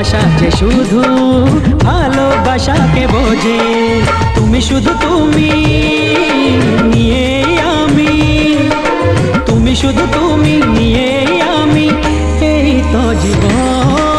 ভালোবাসা যে শুধু ভালোবাসাকে বোঝে। তুমি শুধু তুমি নিয়ে আমি, তুমি শুধু তুমি নিয়ে আমি, এই তো জীবন।